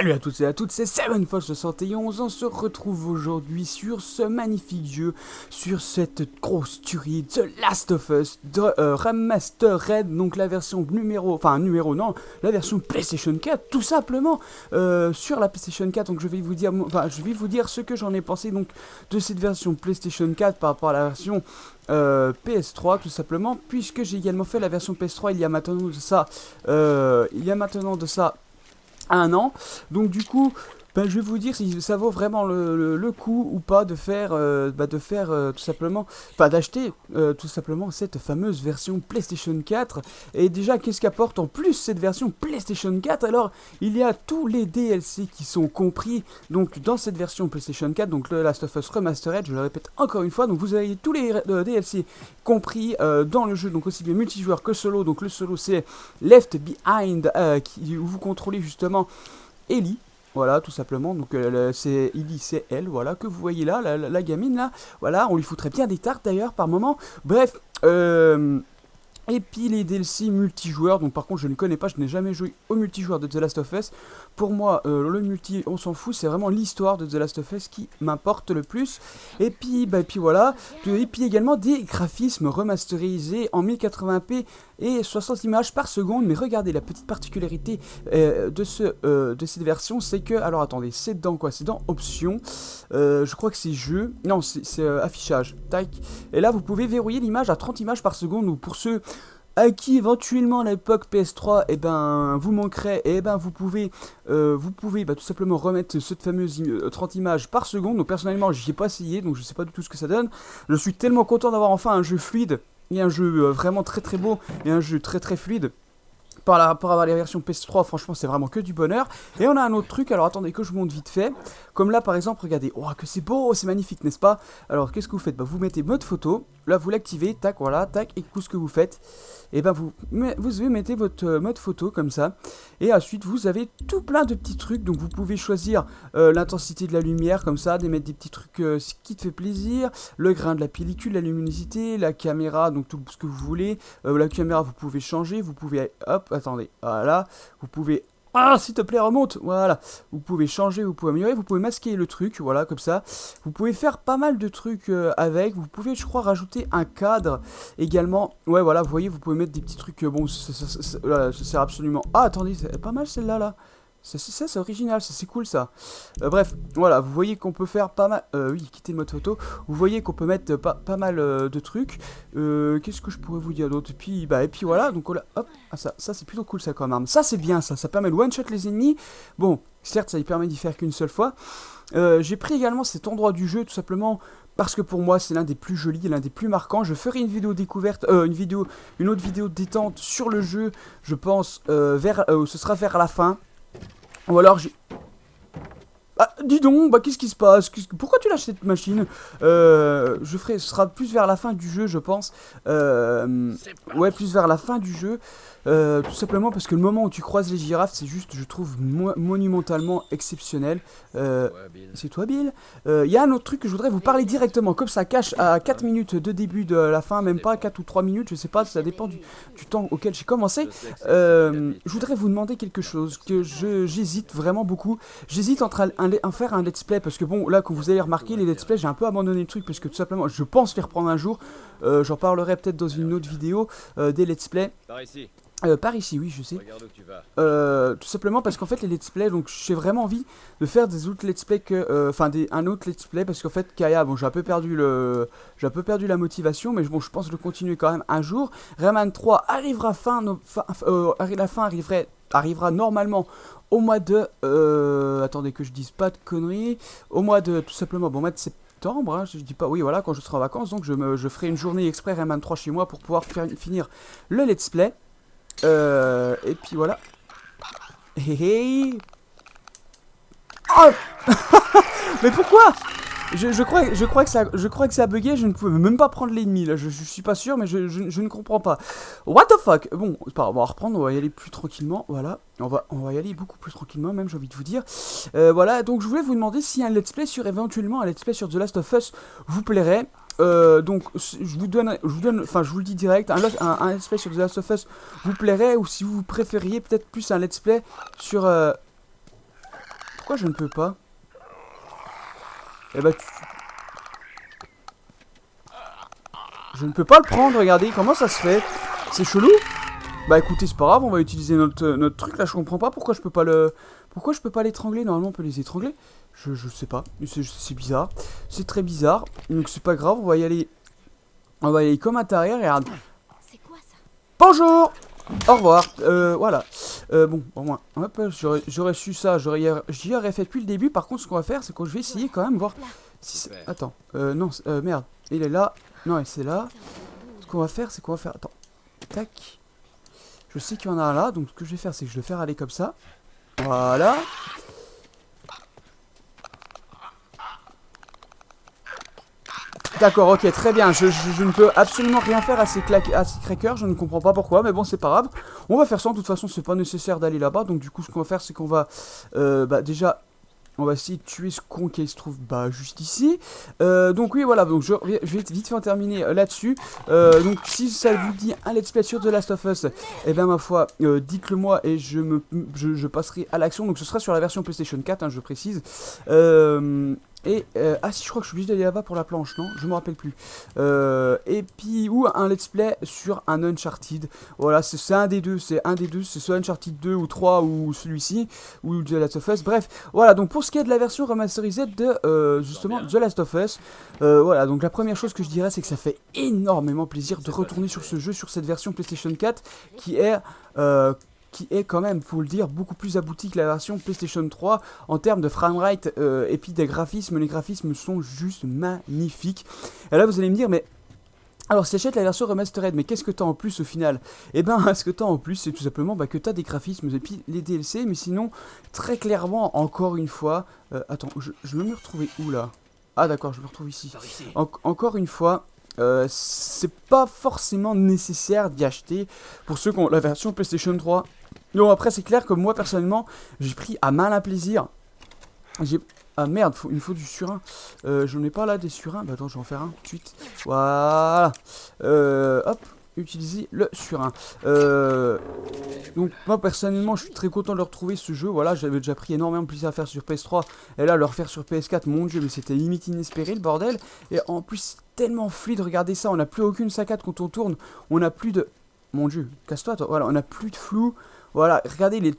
Salut à toutes et à toutes, c'est 7Fox71. On se retrouve aujourd'hui sur ce magnifique jeu, sur cette grosse tuerie The Last of Us Remastered, donc la version non, la version PlayStation 4, tout simplement, sur la PlayStation 4. Donc je vais vous dire ce que j'en ai pensé donc de cette version PlayStation 4 par rapport à la version PS3 tout simplement, puisque j'ai également fait la version PS3 il y a maintenant de ça un an. Donc du coup, je vais vous dire si ça vaut vraiment le coup ou pas de faire, tout simplement, d'acheter tout simplement cette fameuse version PlayStation 4. Et déjà, qu'est-ce qu'apporte en plus cette version PlayStation 4? Alors, il y a tous les DLC qui sont compris donc dans cette version PlayStation 4, donc le Last of Us Remastered, je le répète encore une fois. Donc vous avez tous les DLC compris dans le jeu, donc aussi bien multijoueur que solo. Donc le solo, c'est Left Behind, où vous contrôlez justement Ellie. Voilà, tout simplement. Donc c'est Ellie, c'est elle, voilà, que vous voyez là, la gamine là. Voilà, on lui foutrait bien des tartes d'ailleurs par moment. Bref, et puis les DLC multijoueurs, donc par contre je ne connais pas, je n'ai jamais joué au multijoueur de The Last of Us. Pour moi, le multi, on s'en fout, c'est vraiment l'histoire de The Last of Us qui m'importe le plus. Et puis voilà, et puis également des graphismes remasterisés en 1080p et 60 images par seconde. Mais regardez la petite particularité de cette version, c'est que, alors attendez, c'est dans quoi? C'est dans options, je crois que c'est jeu, non c'est affichage, tac. Et là vous pouvez verrouiller l'image à 30 images par seconde, ou pour ceux à qui éventuellement à l'époque PS3 vous manquerait, vous pouvez tout simplement remettre cette fameuse 30 images par seconde. Donc personnellement j'y ai pas essayé, donc je sais pas du tout ce que ça donne. Je suis tellement content d'avoir enfin un jeu fluide, et un jeu vraiment très très beau, et un jeu très très fluide. Par rapport à la version PS3, franchement c'est vraiment que du bonheur. Et on a un autre truc, alors attendez que je monte vite fait. Comme là par exemple, regardez, oh que c'est beau, c'est magnifique, n'est-ce pas? Alors qu'est-ce que vous faites? Vous mettez mode photo, là vous l'activez, tac, voilà, tac, et ce que vous faites, vous mettez votre mode photo comme ça. Et ensuite vous avez tout plein de petits trucs, donc vous pouvez choisir l'intensité de la lumière comme ça, d'émettre des petits trucs qui te fait plaisir, le grain de la pellicule, la luminosité, la caméra, donc tout ce que vous voulez. La caméra vous pouvez changer, vous pouvez, hop, attendez, voilà, vous pouvez, s'il te plaît remonte, voilà, vous pouvez changer, vous pouvez améliorer, vous pouvez masquer le truc, voilà, comme ça, vous pouvez faire pas mal de trucs avec, vous pouvez, je crois, rajouter un cadre également, ouais, voilà, vous voyez, vous pouvez mettre des petits trucs, bon, ça sert absolument, attendez, c'est pas mal celle-là, là. C'est original, c'est cool ça. Bref, voilà, vous voyez qu'on peut faire pas mal. Oui, quitter le mode photo. Vous voyez qu'on peut mettre pas mal de trucs. Qu'est-ce que je pourrais vous dire d'autre? Et puis voilà, donc hop, ça c'est plutôt cool ça quand même. Ça c'est bien, ça permet de one-shot les ennemis. Bon, certes, ça lui permet d'y faire qu'une seule fois. J'ai pris également cet endroit du jeu tout simplement parce que pour moi c'est l'un des plus jolis, l'un des plus marquants. Je ferai une vidéo découverte, une autre vidéo détente sur le jeu, je pense, ce sera vers la fin. Ou alors j'ai... Ah, dis donc, qu'est-ce qui se passe? Pourquoi tu lâches cette machine? Ce sera plus vers la fin du jeu, je pense. Ouais, plus vers la fin du jeu. Tout simplement parce que le moment où tu croises les girafes, c'est juste, je trouve, monumentalement exceptionnel. C'est toi, Bill? Il y a un autre truc que je voudrais vous parler directement, comme ça cache à 4 minutes de début de la fin, même pas 4 ou 3 minutes, je sais pas, ça dépend du temps auquel j'ai commencé. Je voudrais vous demander quelque chose que j'hésite vraiment beaucoup. J'hésite entre faire un let's play, parce que bon, là, comme vous avez remarqué, les let's play, j'ai un peu abandonné le truc, parce que tout simplement, je pense les reprendre un jour. J'en parlerai peut-être dans une autre vidéo des let's play. Par ici, oui, je sais. Tout simplement parce qu'en fait, les let's play, donc j'ai vraiment envie de faire des autres let's play un autre let's play, parce qu'en fait, Kaya, bon, j'ai un peu perdu la motivation, mais bon, je pense le continuer quand même un jour. Rayman 3 arrivera la fin arrivera normalement au mois de, attendez que je dise pas de conneries, au mois de, tout simplement, bon, mois de septembre, hein, je dis pas, oui, voilà, quand je serai en vacances, donc je ferai une journée exprès Rayman 3 chez moi pour pouvoir finir le let's play. Et puis voilà. Hey. Oh. Mais pourquoi? Je crois que ça a bugué, je ne pouvais même pas prendre l'ennemi là, je suis pas sûr, mais je ne comprends pas. What the fuck? Bon, c'est pas grave, on va reprendre, on va y aller plus tranquillement, voilà. On va y aller beaucoup plus tranquillement même, j'ai envie de vous dire. Voilà, donc je voulais vous demander si un let's play éventuellement un let's play sur The Last of Us vous plairait. Donc je vous le dis direct, un let's play sur The Last of Us vous plairait, ou si vous préfériez peut-être plus un let's play sur pourquoi je ne peux pas? Eh bah, je ne peux pas le prendre, regardez, comment ça se fait? C'est chelou? Bah écoutez, c'est pas grave, on va utiliser notre truc, là, je comprends pas pourquoi je peux pas le... Pourquoi je peux pas l'étrangler? Normalement, on peut les étrangler. Je sais pas, c'est bizarre. C'est très bizarre, donc c'est pas grave, on va y aller... On va y aller comme à l'arrière, regarde. C'est quoi ça? Bonjour! Au revoir, voilà. Bon, au moins, hop, j'aurais su ça, j'y aurais fait depuis le début. Par contre, ce qu'on va faire, c'est que je vais essayer quand même, voir si attends, non, merde, il est là. Non, c'est là. Ce qu'on va faire, c'est qu'on va faire... Attends, tac. Je sais qu'il y en a un là, donc ce que je vais faire, c'est que je vais le faire aller comme ça. Voilà. D'accord, ok, très bien. Je ne peux absolument rien faire à ces crackers. Je ne comprends pas pourquoi, mais bon, c'est pas grave. On va faire ça. De toute façon, c'est pas nécessaire d'aller là-bas. Donc, du coup, ce qu'on va faire, c'est qu'on va... déjà... On va essayer de tuer ce con qui se trouve juste ici. Donc oui voilà, donc je vais vite fait en terminer là-dessus. Donc si ça vous dit un let's play sur The Last of Us, eh bien ma foi, dites-le moi et je passerai à l'action. Donc ce sera sur la version PlayStation 4, hein, je précise. Ah si, je crois que je suis obligé d'aller là-bas pour la planche, non? Je me rappelle plus. Et puis, ou un let's play sur un Uncharted. Voilà, c'est un des deux, c'est soit Uncharted 2 ou 3 ou celui-ci, ou The Last of Us. Bref, voilà, donc pour ce qui est de la version remasterisée de, justement, The Last of Us, voilà, donc la première chose que je dirais, c'est que ça fait énormément plaisir de retourner sur ce jeu, sur cette version PlayStation 4, qui est quand même, faut le dire, beaucoup plus abouti que la version PlayStation 3 en termes de framerate et puis des graphismes. Les graphismes sont juste magnifiques. Et là, vous allez me dire, mais alors, si t'achètes la version remastered, mais qu'est-ce que t'as en plus au final? Eh ben, ce que t'as en plus, c'est tout simplement que t'as des graphismes et puis les DLC, mais sinon, très clairement, encore une fois, attends, je vais me retrouver où là? Ah d'accord, je me retrouve ici. Encore une fois, c'est pas forcément nécessaire d'y acheter pour ceux qui ont la version PlayStation 3. Non, après, c'est clair que moi, personnellement, j'ai pris à malin plaisir. Ah merde, il me faut du surin. J'en ai pas là des surins. Bah attends, je vais en faire un tout de suite. Voilà. Hop, utiliser le surin. Donc moi personnellement, je suis très content de le retrouver ce jeu. Voilà, j'avais déjà pris énormément de plaisir à faire sur PS3. Et là, le refaire sur PS4, mon dieu, mais c'était limite inespéré le bordel. Et en plus, tellement fluide, regardez ça. On n'a plus aucune saccade quand on tourne. On n'a plus de... Mon dieu, casse-toi, toi. Voilà, on n'a plus de flou. Voilà, regardez les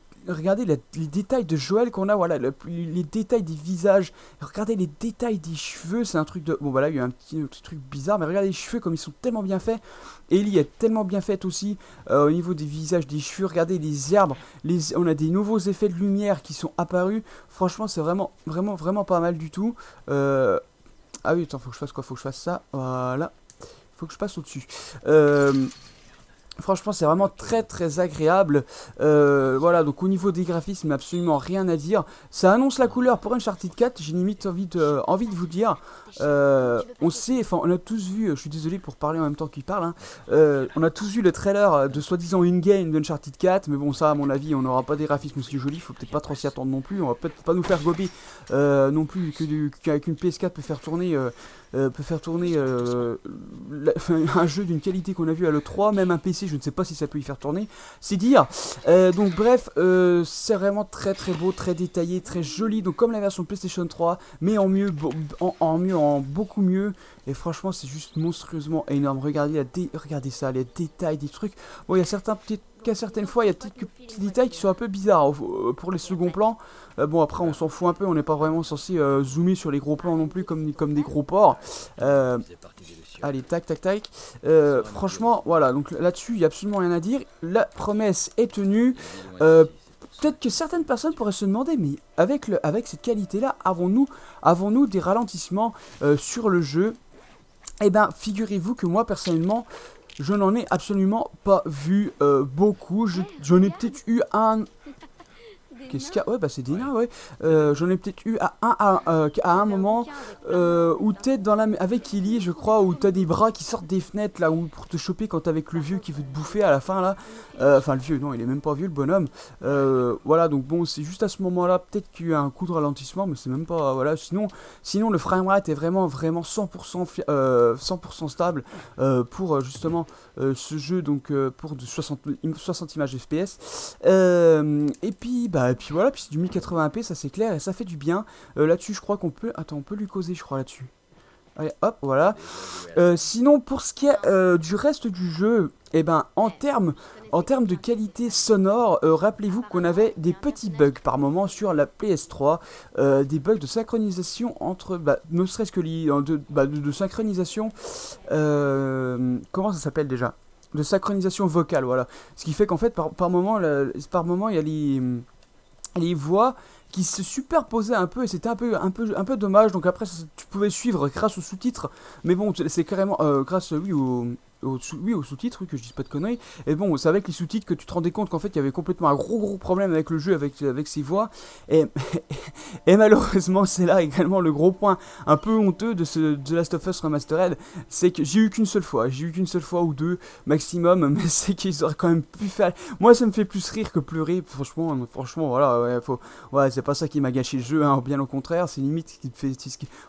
détails de Joël qu'on a, voilà, les détails des visages, regardez les détails des cheveux, c'est un truc de... Bon, voilà, il y a un petit truc bizarre, mais regardez les cheveux comme ils sont tellement bien faits. Ellie est tellement bien faite aussi, au niveau des visages, des cheveux, regardez les herbes, on a des nouveaux effets de lumière qui sont apparus. Franchement, c'est vraiment, vraiment, vraiment pas mal du tout. Ah oui, attends, faut que je fasse quoi? Faut que je fasse ça, voilà. Faut que je passe au-dessus. Franchement, c'est vraiment très très agréable. Voilà, donc au niveau des graphismes, absolument rien à dire. Ça annonce la couleur pour Uncharted 4. J'ai limite envie de vous dire. On sait, enfin, on a tous vu. Je suis désolé pour parler en même temps qu'il parle. Hein, on a tous vu le trailer de soi-disant in-game d'Uncharted 4. Mais bon, ça, à mon avis, on n'aura pas des graphismes aussi jolis. Faut peut-être pas trop s'y attendre non plus. On va peut-être pas nous faire gober non plus qu'avec une PS4 peut faire tourner. Un jeu d'une qualité qu'on a vu à l'E3, même un PC, je ne sais pas si ça peut y faire tourner, c'est dire. Donc bref, c'est vraiment très très beau, très détaillé, très joli, donc comme la version PlayStation 3, mais en mieux, en beaucoup mieux. Et franchement, c'est juste monstrueusement énorme. Regardez ça, les détails des trucs. Bon, il y a certaines fois, il y a peut-être petits détails qui sont un peu bizarres pour les seconds plans. Bon, après, on s'en fout un peu. On n'est pas vraiment censé zoomer sur les gros plans non plus comme des gros porcs. Allez, tac, tac, tac. Franchement, voilà. Donc là-dessus, il n'y a absolument rien à dire. La promesse est tenue. Peut-être que certaines personnes pourraient se demander, mais avec cette qualité-là, avons-nous des ralentissements sur le jeu? Eh ben, figurez-vous que moi, personnellement, je n'en ai absolument pas vu beaucoup. J'en ai peut-être eu un... Qu'est-ce qu'il y a? Ouais, bah c'est des nains, ouais. J'en ai peut-être eu à un moment où t'es avec Ellie, je crois, où t'as des bras qui sortent des fenêtres là, où pour te choper quand t'es avec le vieux qui veut te bouffer à la fin là. Enfin, le vieux, non, il est même pas vieux, le bonhomme. Voilà, donc bon, c'est juste à ce moment-là, peut-être qu'il y a eu un coup de ralentissement, mais c'est même pas. Voilà, sinon le framerate est vraiment, vraiment 100% stable pour justement ce jeu, donc pour de 60 images FPS. Et puis, bah, et puis voilà, puis c'est du 1080p, ça c'est clair et ça fait du bien. Là-dessus, je crois qu'on peut... Attends, on peut lui causer, je crois, là-dessus. Allez, hop, voilà. Sinon, pour ce qui est du reste du jeu, eh ben, en termes de qualité sonore, rappelez-vous qu'on avait des petits bugs par moment sur la PS3, des bugs de synchronisation entre, bah, ne serait-ce que de synchronisation, comment ça s'appelle déjà? De synchronisation vocale, voilà. Ce qui fait qu'en fait, par moment, il y a les voix qui se superposaient un peu et c'était un peu dommage. Donc après, tu pouvais suivre grâce aux sous-titres, mais bon, c'est carrément grâce, oui, oui, aux sous-titres, oui, que je dise pas de conneries. Et bon, c'est avec les sous-titres que tu te rendais compte qu'en fait, il y avait complètement un gros problème avec le jeu, avec ses voix. Et, et malheureusement, c'est là également le gros point un peu honteux de ce The Last of Us Remastered, c'est que j'ai eu qu'une seule fois ou deux maximum, mais c'est qu'ils auraient quand même pu faire. Moi, ça me fait plus rire que pleurer, franchement, voilà, ouais, c'est pas ça qui m'a gâché le jeu, hein, bien au contraire, c'est limite qui te fait.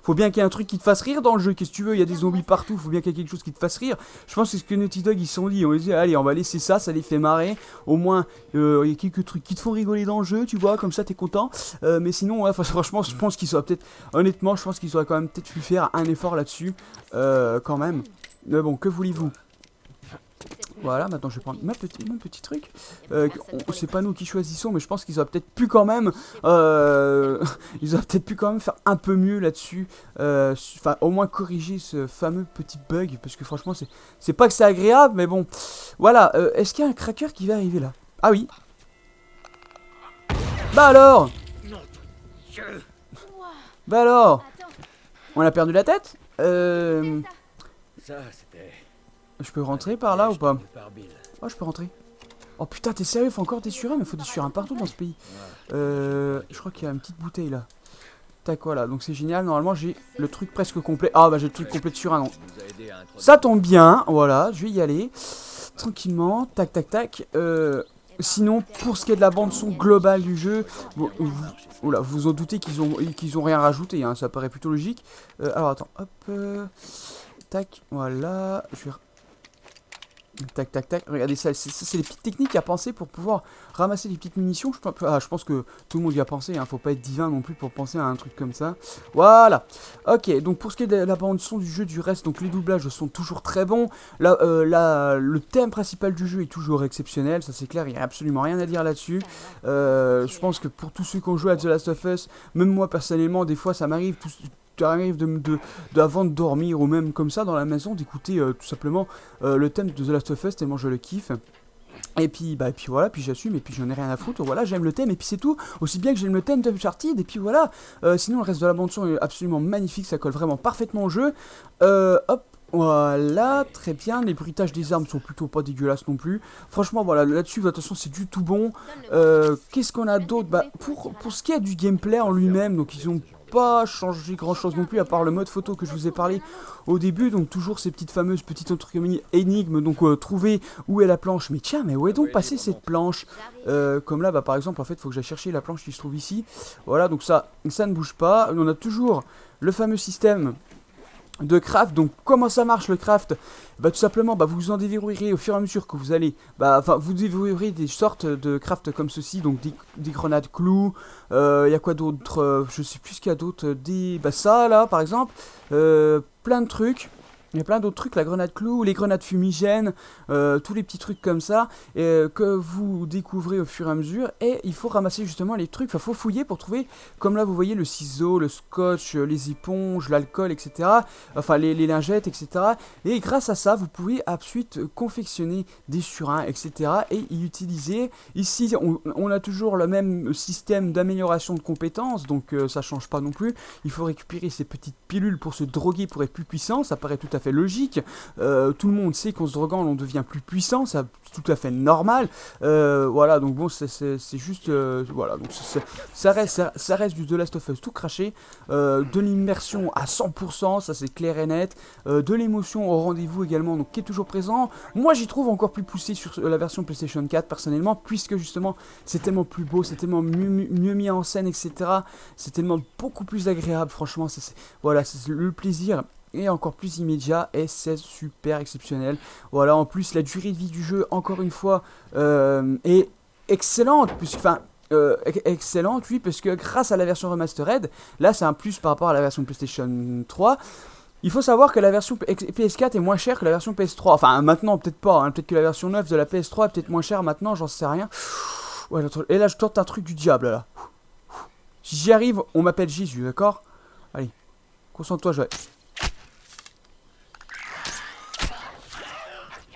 Faut bien qu'il y ait un truc qui te fasse rire dans le jeu, qu'est-ce que tu veux, il y a des zombies partout, faut bien qu'il y ait quelque chose qui te fasse rire. Je pense que c'est ce que Naughty Dog ils se sont dit, on les dit, allez, on va laisser ça, ça les fait marrer, au moins il y a quelques trucs qui te font rigoler dans le jeu, tu vois, comme ça t'es content. Mais sinon, ouais, franchement, je pense qu'ils auraient peut-être, honnêtement, je pense qu'ils auraient quand même peut-être pu faire un effort là-dessus, quand même. Mais bon, que voulez-vous? Voilà, maintenant je vais prendre mon petit truc. C'est pas nous qui choisissons, mais je pense qu'ils auraient peut-être pu quand même, ils auraient peut-être pu quand même faire un peu mieux là-dessus. Enfin, au moins corriger ce fameux petit bug, parce que franchement, c'est pas que c'est agréable, mais bon. Voilà, est-ce qu'il y a un cracker qui va arriver là? Ah oui. Bah alors? Bah alors? On a perdu la tête? Je peux rentrer par là ou pas? Oh, je peux rentrer. Oh putain, t'es sérieux? Faut encore des surins, mais faut des surins partout dans ce pays. Je crois qu'il y a une petite bouteille là. Tac, voilà, donc c'est génial. Normalement, j'ai le truc presque complet. Ah, bah j'ai le truc complet de surins, non. Ça tombe bien, voilà, je vais y aller. Tranquillement, tac, tac, tac. Sinon, pour ce qui est de la bande-son globale du jeu, bon, vous vous en doutez qu'ils ont rien rajouté, hein, ça paraît plutôt logique. Alors attends, hop. Tac, voilà. Je vais. Tac, tac, tac. Regardez ça, c'est les petites techniques à penser pour pouvoir ramasser des petites munitions. Je pense que tout le monde y a pensé, hein. Faut pas être divin non plus pour penser à un truc comme ça. Voilà. Ok, donc pour ce qui est de la bande son du jeu, du reste, donc les doublages sont toujours très bons. Là, le thème principal du jeu est toujours exceptionnel, ça c'est clair, il n'y a absolument rien à dire là-dessus. Je pense que pour tous ceux qui ont joué à The Last of Us, même moi personnellement, des fois ça m'arrive avant de dormir ou même comme ça dans la maison d'écouter tout simplement le thème de The Last of Us tellement je le kiffe. Et puis voilà, puis j'assume, et puis j'en ai rien à foutre, voilà, j'aime le thème, et puis c'est tout, aussi bien que j'aime le thème d'Uncharted, et puis voilà, sinon le reste de la bande son est absolument magnifique, ça colle vraiment parfaitement au jeu, hop, voilà, très bien, les bruitages des armes sont plutôt pas dégueulasses non plus, franchement voilà, là-dessus, de toute façon c'est du tout bon, qu'est-ce qu'on a d'autre? Bah, pour ce qui est du gameplay en lui-même, donc ils ont pas changé grand chose non plus à part le mode photo que je vous ai parlé au début, donc toujours ces petites entre guillemets énigmes, donc trouver où est la planche, mais tiens, mais où est donc passée cette planche, comme là bah par exemple en fait faut que j'aille chercher la planche qui se trouve ici, voilà, donc ça ne bouge pas, on a toujours le fameux système de craft. Donc comment ça marche le craft? Bah tout simplement, bah, vous en déverrouillerez au fur et à mesure que vous allez, vous déverrouillerez des sortes de craft comme ceci, donc des grenades clous, y a quoi d'autre, je sais plus ce qu'il y a d'autre, ça là par exemple, plein de trucs. Il y a plein d'autres trucs, la grenade clou, les grenades fumigènes, tous les petits trucs comme ça, que vous découvrez au fur et à mesure. Et il faut ramasser justement les trucs, enfin faut fouiller pour trouver, comme là vous voyez le ciseau, le scotch, les éponges, l'alcool, etc. Enfin les lingettes, etc. Et grâce à ça, vous pouvez ensuite confectionner des surins, etc. Et y utiliser. Ici, on a toujours le même système d'amélioration de compétences, donc ça change pas non plus. Il faut récupérer ces petites pilules pour se droguer, pour être plus puissant, ça paraît tout à fait logique, tout le monde sait qu'en se droguant on devient plus puissant, c'est tout à fait normal, voilà, donc bon c'est juste, voilà, donc ça reste du The Last of Us tout craché, de l'immersion à 100%, ça c'est clair et net, de l'émotion au rendez-vous également, donc qui est toujours présent. Moi j'y trouve encore plus poussé sur la version PlayStation 4 personnellement, puisque justement c'est tellement plus beau, c'est tellement mieux mis en scène, etc. C'est tellement beaucoup plus agréable, franchement, voilà, c'est le plaisir et encore plus immédiat, et c'est super exceptionnel. Voilà, en plus la durée de vie du jeu, encore une fois, est excellente, puisque, enfin, excellente, oui, parce que grâce à la version remastered, là c'est un plus par rapport à la version PlayStation 3. Il faut savoir que la version PS4 est moins chère que la version PS3. Enfin, maintenant, peut-être pas. Hein. Peut-être que la version 9 de la PS3 est peut-être moins chère maintenant, j'en sais rien. Ouais, et là, je tente un truc du diable, là. Si j'y arrive, on m'appelle Jésus, d'accord? Allez, concentre-toi, Joël.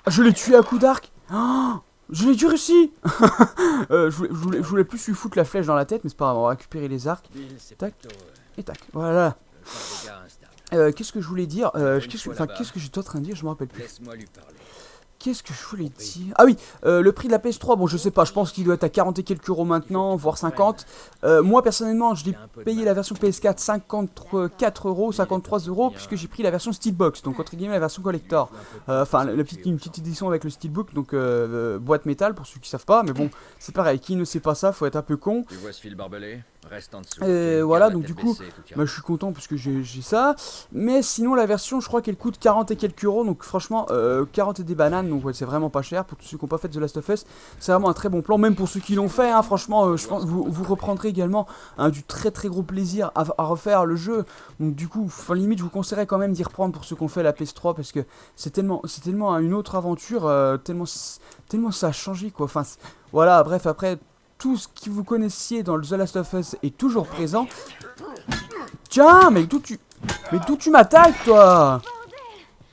Je l'ai tué à coup d'arc. Oh, je l'ai tué réussi. Je voulais plus lui foutre la flèche dans la tête, mais c'est pas grave, on va récupérer les arcs. Tac, et tac, voilà. Qu'est-ce que je voulais dire qu'est-ce que j'étais en train de dire? Je me rappelle plus. Qu'est-ce que je voulais dire? Ah oui, le prix de la PS3, bon je sais pas, je pense qu'il doit être à 40 et quelques euros maintenant, voire 50. Moi personnellement, je l'ai payé la version PS4 54 euros, 53 euros, puisque j'ai pris la version Steelbox, donc entre guillemets la version collector. Enfin, une petite édition avec le Steelbook, donc boîte métal pour ceux qui savent pas, mais bon, c'est pareil, qui ne sait pas ça, faut être un peu con. Tu vois ce fil barbelé? Reste en dessous. Voilà, donc du coup, je suis content parce que j'ai ça. Mais sinon, la version, je crois qu'elle coûte 40 et quelques euros. Donc franchement, 40 et des bananes. Donc ouais, c'est vraiment pas cher pour tous ceux qui n'ont pas fait The Last of Us. C'est vraiment un très bon plan. Même pour ceux qui l'ont fait, hein, franchement, je pense que vous reprendrez également du très très gros plaisir à refaire le jeu. Donc du coup, limite, je vous conseillerais quand même d'y reprendre pour ceux qui ont fait la PS3. Parce que c'est tellement une autre aventure. Tellement ça a changé quoi. Enfin, voilà, bref, après. Tout ce que vous connaissiez dans The Last of Us est toujours présent. Tiens, mais d'où tu m'attaques, toi?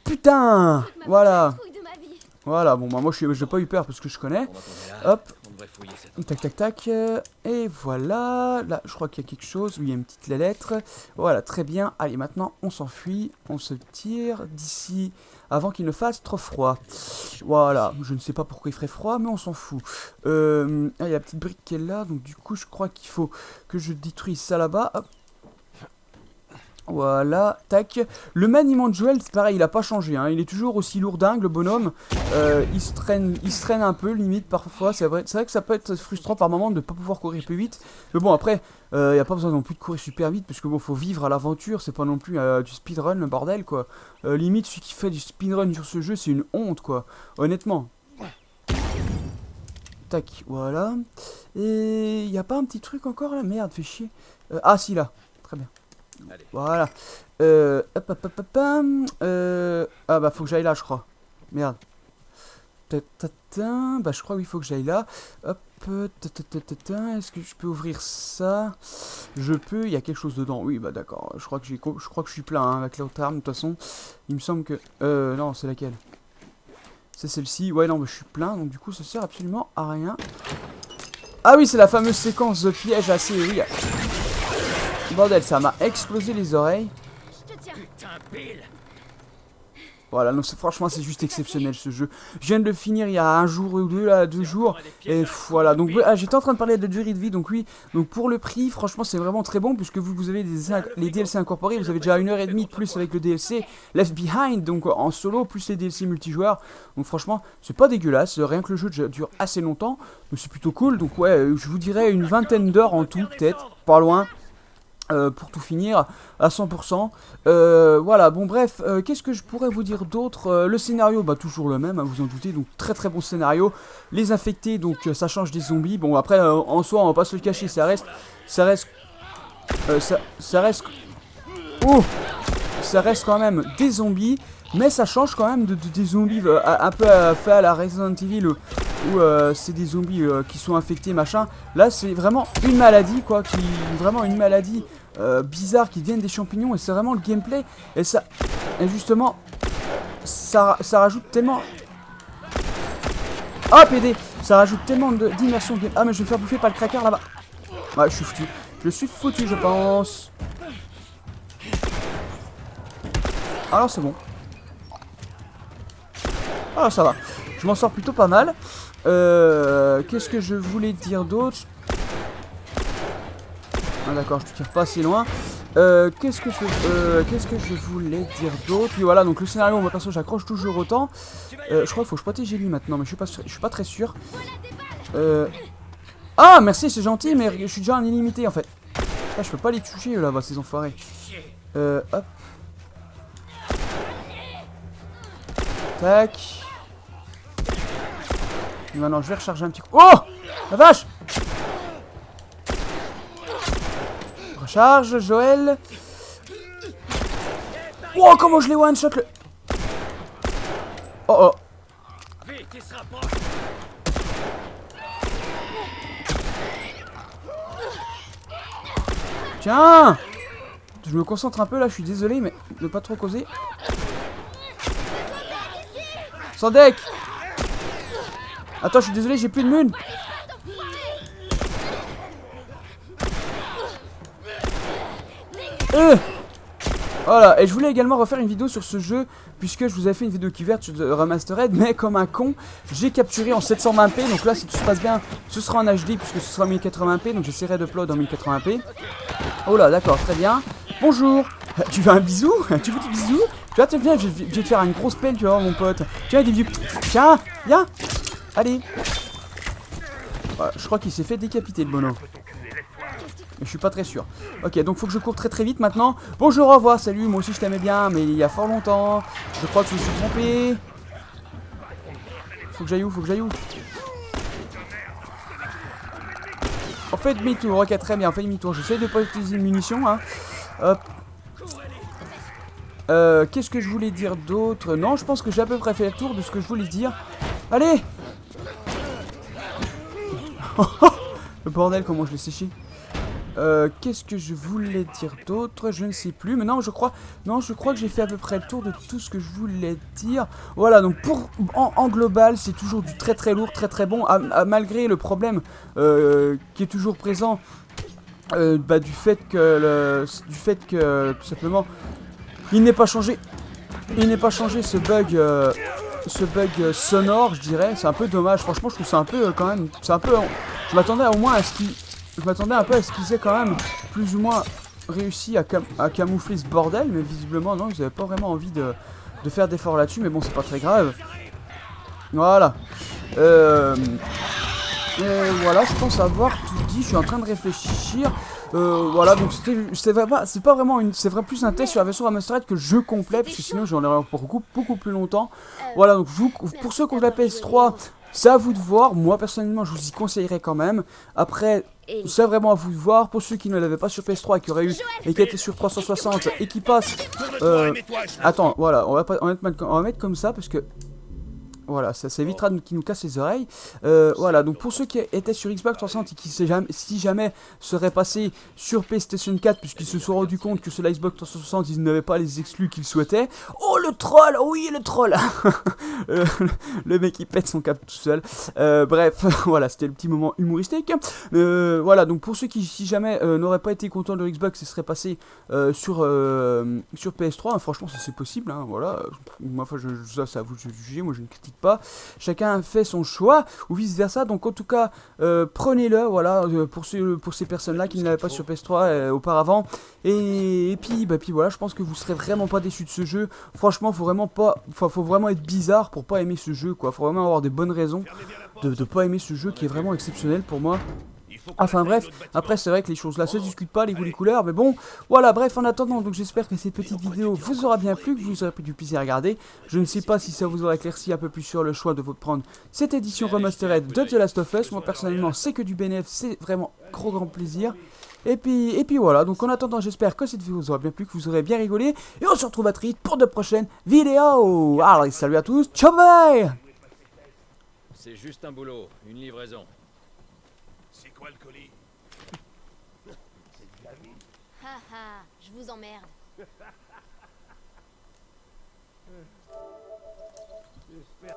Putain. Voilà. Voilà, bon, bah, moi, j'ai pas eu peur parce que je connais. Hop. Tac, tac, tac. Et voilà. Là, je crois qu'il y a quelque chose. Oui, il y a une petite lettre. Voilà, très bien. Allez, maintenant, on s'enfuit. On se tire d'ici avant qu'il ne fasse trop froid. Voilà. Je ne sais pas pourquoi il ferait froid, mais on s'en fout. Il y a la petite brique qui est là. Donc, du coup, je crois qu'il faut que je détruise ça là-bas. Hop. Voilà, tac. Le maniement de Joël, c'est pareil, il a pas changé, hein. Il est toujours aussi lourdingue, le bonhomme. Il se traîne un peu, limite, parfois. C'est vrai que ça peut être frustrant par moment de ne pas pouvoir courir plus vite. Mais bon, après, il n'y a pas besoin non plus de courir super vite, parce que bon, faut vivre à l'aventure. C'est pas non plus du speedrun, le bordel, quoi. Limite, celui qui fait du speedrun sur ce jeu, c'est une honte, quoi. Honnêtement. Tac, voilà. Et il n'y a pas un petit truc encore, là? Merde, fait chier. Ah, si, là. Très bien. Allez. Voilà. Ah bah faut que j'aille là, je crois. Merde. Bah je crois qu'il faut que j'aille là. Hop. Est-ce que je peux ouvrir ça? Je peux. Il y a quelque chose dedans. Oui bah d'accord. Je crois que je suis plein hein, avec l'autre arme. De toute façon, il me semble que. Non, c'est laquelle? C'est celle-ci. Ouais non, mais je suis plein. Donc du coup, ça sert absolument à rien. Ah oui, c'est la fameuse séquence de piège assez. Oui. Bordel, ça m'a explosé les oreilles. Voilà, donc franchement c'est juste exceptionnel ce jeu. Je viens de le finir il y a un jour ou deux, là, 2 jours. Et voilà, donc j'étais en train de parler de durée de vie, donc oui. Donc pour le prix, franchement c'est vraiment très bon, puisque vous avez les DLC incorporés. Vous avez déjà 1h30 plus avec le DLC Left Behind, donc en solo, plus les DLC multijoueurs. Donc franchement, c'est pas dégueulasse, rien que le jeu dure assez longtemps. Donc c'est plutôt cool, donc ouais, je vous dirais une vingtaine d'heures en tout, peut-être, pas loin. Pour tout finir à 100%. Voilà, bon bref, qu'est-ce que je pourrais vous dire d'autre? Le scénario, bah toujours le même, hein, vous en doutez, donc très très bon scénario. Les infectés, donc ça change des zombies. Bon après, en soi, on va pas se le cacher, ça reste, oh, ça reste quand même des zombies. Mais ça change quand même des zombies un peu fait à la Resident Evil où c'est des zombies qui sont infectés machin. Là c'est vraiment une maladie quoi, vraiment une maladie bizarre qui viennent des champignons et c'est vraiment le gameplay et ça et justement ça rajoute tellement. Ah PD, ça rajoute tellement d'immersion game. Ah mais je vais me faire bouffer par le cracker là-bas. Ouais je suis foutu. Je suis foutu je pense. Alors c'est bon. Ah ça va, je m'en sors plutôt pas mal. Qu'est-ce que je voulais dire d'autre? Ah d'accord, je te tire pas assez loin. Qu'est-ce que je voulais dire d'autre? Puis voilà, donc le scénario, moi perso j'accroche toujours autant. Je crois qu'il faut que je protège lui maintenant, mais je suis pas très sûr. Ah merci, c'est gentil, mais je suis déjà en illimité en fait. Ah, je peux pas les toucher là-bas, ces enfoirés. Hop. Tac. Maintenant je vais recharger un petit coup. Oh la vache. Charge, Joël. Oh, comment je l'ai one-shot le... Oh, oh. Vite, il se rapproche. Tiens. Je me concentre un peu là, je suis désolé, mais ne pas trop causer. Sans deck. Attends, je suis désolé, j'ai plus de mun. Voilà, et je voulais également refaire une vidéo sur ce jeu, puisque je vous avais fait une vidéo qui verte sur Remastered, mais comme un con, j'ai capturé en 720p, donc là si tout se passe bien, ce sera en HD, puisque ce sera en 1080p, donc j'essaierai d'upload en 1080p. Oh là, d'accord, très bien. Bonjour, tu veux un bisou? Tu veux des bisous? Tu vois, viens, je vais te faire une grosse pelle, tu vois, mon pote. Tiens, des bisous. Tiens, viens. Allez. Ouais, je crois qu'il s'est fait décapiter, le bono. Mais je suis pas très sûr. Ok, donc faut que je cours très très vite maintenant. Bonjour, au revoir, salut, moi aussi je t'aimais bien, mais il y a fort longtemps. Je crois que je me suis trompé. Faut que j'aille où? Faut que j'aille où? On fait demi-tour, ok, très bien, on fait demi-tour. J'essaie de pas utiliser une munition, hein. Hop. Qu'est-ce que je voulais dire d'autre? Non, je pense que j'ai à peu près fait le tour de ce que je voulais dire. Allez. Le bordel, comment je l'ai séché. Qu'est-ce que je voulais dire d'autre? Je ne sais plus, mais non, je crois que j'ai fait à peu près le tour de tout ce que je voulais dire. Voilà, donc en global, c'est toujours du très très lourd, très très bon, malgré le problème qui est toujours présent du fait que tout simplement, il n'est pas changé ce bug sonore, je dirais. C'est un peu dommage, franchement, je trouve ça un peu quand même, c'est un peu, je m'attendais au moins à ce qu'il... Je m'attendais un peu à ce qu'ils aient quand même plus ou moins réussi à camoufler ce bordel, mais visiblement non, ils n'avaient pas vraiment envie de faire d'efforts là-dessus, mais bon, c'est pas très grave. Voilà. Voilà, je pense avoir tout dit, je suis en train de réfléchir. Voilà, donc c'est pas vraiment c'est vraiment plus un test sur la version Remastered que jeu complet, parce que sinon j'en aurais pour beaucoup plus longtemps. Voilà, donc pour ceux qui ont la PS3, c'est à vous de voir. Moi personnellement, je vous y conseillerais quand même. Après, c'est vraiment à vous de voir. Pour ceux qui ne l'avaient pas sur PS3 et qui auraient eu et qui étaient sur 360 et qui passent. Attends, voilà, on va mettre comme ça parce que. Voilà, ça évitera qu'il nous casse les oreilles. Voilà, donc pour ceux qui étaient sur Xbox 360 et qui si jamais seraient passés sur PlayStation 4, puisqu'ils se sont rendus compte que sur la Xbox 360 ils n'avaient pas les exclus qu'ils souhaitaient. Oh le troll, oui le troll. Le mec il pète son cap tout seul. Bref, voilà, c'était le petit moment humoristique. Voilà, donc pour ceux qui si jamais n'auraient pas été contents de leur Xbox et seraient passés sur PS3, hein, franchement ça c'est possible, hein, voilà. Moi, ça à vous de juger, moi je ne critique pas. Chacun fait son choix ou vice versa. Donc en tout cas, prenez-le, voilà, pour ces personnes-là qui ne l'avaient pas sur PS3 auparavant. Et puis voilà, je pense que vous serez vraiment pas déçus de ce jeu. Franchement, faut vraiment être bizarre pour pas aimer ce jeu, quoi. Faut vraiment avoir des bonnes raisons de pas aimer ce jeu qui est vraiment exceptionnel pour moi. Enfin bref, après c'est vrai que les choses là se discutent pas, les goûts, les couleurs, mais bon, voilà, bref, en attendant, donc j'espère que cette petite vidéo vous aura bien plu, que vous aurez pris du plaisir à regarder. Je ne sais pas si ça vous aura éclairci un peu plus sur le choix de vous prendre cette édition remastered de The Last of Us. Moi personnellement, c'est que du bénéfice, c'est vraiment grand plaisir. Et puis voilà, donc en attendant, j'espère que cette vidéo vous aura bien plu, que vous aurez bien rigolé, et on se retrouve à très vite pour de prochaines vidéos. Alors, salut à tous, ciao bye. C'est juste un boulot, une livraison. C'est quoi le colis? C'est de la vie. Haha, je vous emmerde. J'espère